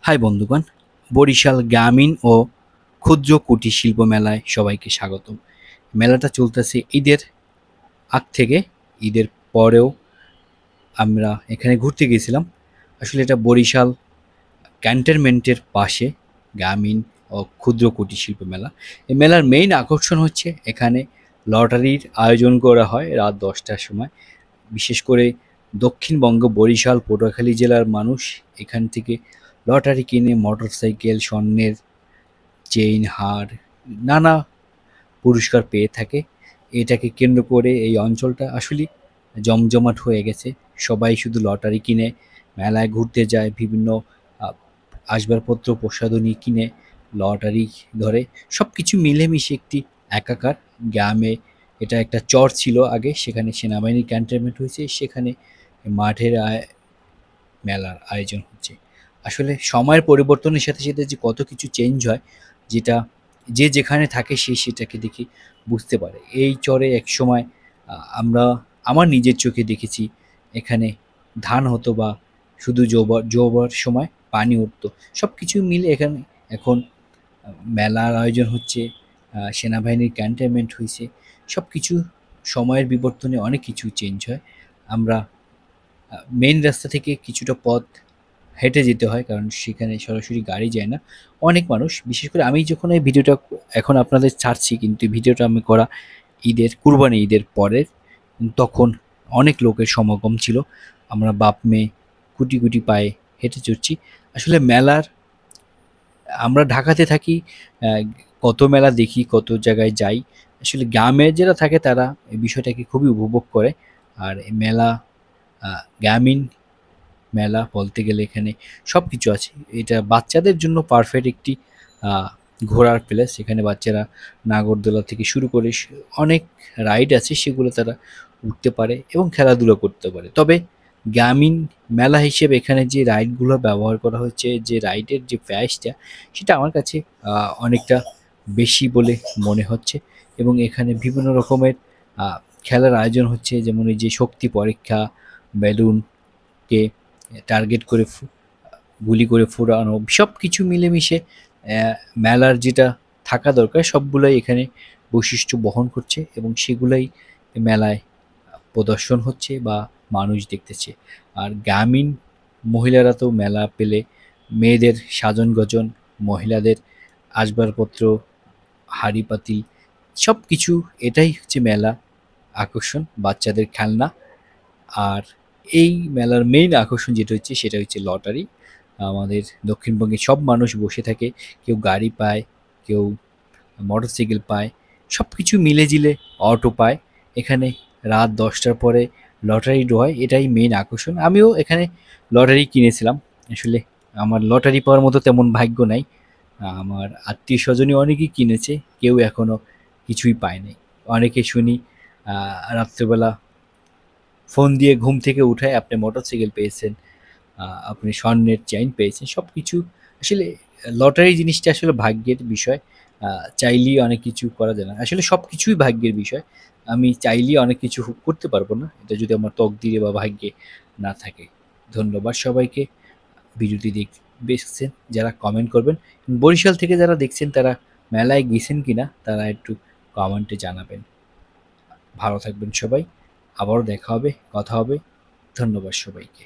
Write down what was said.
High বন্ধুগণ, বরিশাল গ্রামীণ ও ক্ষুদ্র কুটির শিল্প মেলায় সবাইকে স্বাগতম। মেলাটা চলতেছে ঈদের আগ থেকে, ঈদের পরেও আমরা এখানে ঘুরতে গেছিলাম। আসলে এটা বরিশাল ক্যান্টনমেন্টের পাশে গ্রামীণ ও ক্ষুদ্র কুটির শিল্প মেলা। এই মেলার মেইন আকর্ষণ হচ্ছে এখানে লটারির আয়োজন করা হয় রাত 10টার সময়। বিশেষ করে দক্ষিণবঙ্গ বরিশাল পটুয়াখালী জেলার মানুষ এখান থেকে লটারি কিনে মোটরসাইকেল, স্বর্ণের চেইন, হার, নানা পুরস্কার পেয়ে থাকে। এটাকে কেন্দ্র করে এই অঞ্চলটা আসলেই জমজমাট হয়ে গেছে। সবাই শুধু লটারি কিনে মেলায় ঘুরতে যায়, বিভিন্ন আ আসবাবপত্র, প্রসাধনী কিনে লটারি ধরে। সবকিছু মিলেমিশে একটি একাকার। গ্রামে এটা একটা চর ছিল আগে, সেখানে সেনাবাহিনীর ক্যান্টনমেন্ট হয়েছে, সেখানে মাঠের মেলার আয়োজন হচ্ছে। আসলে সময়ের পরিবর্তনের সাথে সাথে যে কত কিছু চেঞ্জ হয়, যেটা যে যেখানে থাকে সে সেটাকে দেখে বুঝতে পারে। এই চরে একসময় আমরা আমার নিজের চোখে দেখেছি এখানে ধান হতো বা শুধু জোবার সময় পানি উঠতো। সব কিছু মিলে এখানে এখন মেলার আয়োজন হচ্ছে, সেনাবাহিনীর ক্যান্টনমেন্ট হয়েছে। সব কিছু সময়ের বিবর্তনে অনেক কিছু চেঞ্জ হয়। আমরা মেইন রাস্তা থেকে কিছুটা পথ হেঁটে যেতে হয়, কারণ সেখানে সরাসরি গাড়ি যায় না। অনেক মানুষ, বিশেষ করে আমি যখন এই ভিডিওটা এখন আপনাদের ছাড়ছি, কিন্তু এই ভিডিওটা আমি করা কুরবানি ঈদের পরের। তখন অনেক লোকের সমাগম ছিল। আমরা বাপ মেয়ে কুটি কুটি পায়ে হেঁটে চড়ছি। আসলে মেলার, আমরা ঢাকাতে থাকি, কত মেলা দেখি, কত জায়গায় যাই। আসলে গ্রামে যারা থাকে তারা এই বিষয়টাকে খুবই উপভোগ করে। আর এই মেলা, গ্রামীণ মেলা বলতে গেলে এখানে সব কিছু আছে। এটা বাচ্চাদের জন্য পারফেক্ট একটি আহ, ঘোরার প্লেস। এখানে বাচ্চারা নাগরদোলা থেকে শুরু করে অনেক রাইড আছে, সেগুলো তারা উঠতে পারে এবং খেলাধুলো করতে পারে। তবে গ্রামীণ মেলা হিসেবে এখানে যে রাইডগুলো ব্যবহার করা হচ্ছে, যে রাইডের যে প্রাইসটা, সেটা আমার কাছে অনেকটা বেশি বলে মনে হচ্ছে। এবং এখানে বিভিন্ন রকমের আহ, খেলার আয়োজন হচ্ছে, যেমন এই যে শক্তি পরীক্ষা, বেলুনকে টার্গেট করে গুলি করে ফুরানো, সব কিছু মিলেমিশে মেলার যেটা থাকা দরকার সবগুলাই এখানে বৈশিষ্ট্য বহন করছে, এবং সেগুলাই মেলায় প্রদর্শন হচ্ছে বা মানুষ দেখতেছে। আর গ্রামীণ মহিলারা তো মেলা পেলে মেয়েদের সাজন গজন, মহিলাদের আসবাবপত্র, হাঁড়ি পাতিল, সব কিছু, এটাই হচ্ছে মেলা আকর্ষণ, বাচ্চাদের খেলনা। আর এই মেলার মেইন আকর্ষণ যেটা হচ্ছে সেটা হচ্ছে লটারি। আমাদের দক্ষিণবঙ্গে সব মানুষ বসে থাকে, কেউ গাড়ি পায়, কেউ মোটরসাইকেল পায়, সব কিছু মিলে-জিলে অটো পায়। এখানে রাত 10টার পরে লটারি ড্র হয়, এটাই মেইন আকর্ষণ। আমিও এখানে লটারি কিনেছিলাম। আসলে আমার লটারি পাওয়ার মতো তেমন ভাগ্য নাই। আমার আত্মীয়স্বজনই অনেকেই কিনেছে, কেউ এখনো কিছুই পায় নাই। অনেকে শুনি রাত্রেবেলা ফোন দিয়ে ঘুম থেকে উঠায় আপনি মোটরসাইকেল পেয়েছেন, আপনি স্বর্ণের চেইন পেয়েছেন, সব কিছু। আসলে লটারি জিনিসটা আসলে ভাগ্যের বিষয়। চাইলেই অনেক কিছু করা যায় না। আসলে সব কিছুই ভাগ্যের বিষয়। আমি চাইলেই অনেক কিছু করতে পারবো না, এটা যদি আমার তকদিরে বা ভাগ্যে না থাকে। ধন্যবাদ সবাইকে ভিডিওটি দেখছেন, যারা কমেন্ট করবেন। বরিশাল থেকে যারা দেখছেন তারা মেলায় গেছেন কিনা তারা একটু কমেন্টে জানাবেন। ভালো থাকবেন সবাই, আবারও দেখা হবে, কথা হবে। ধন্যবাদ সবাইকে।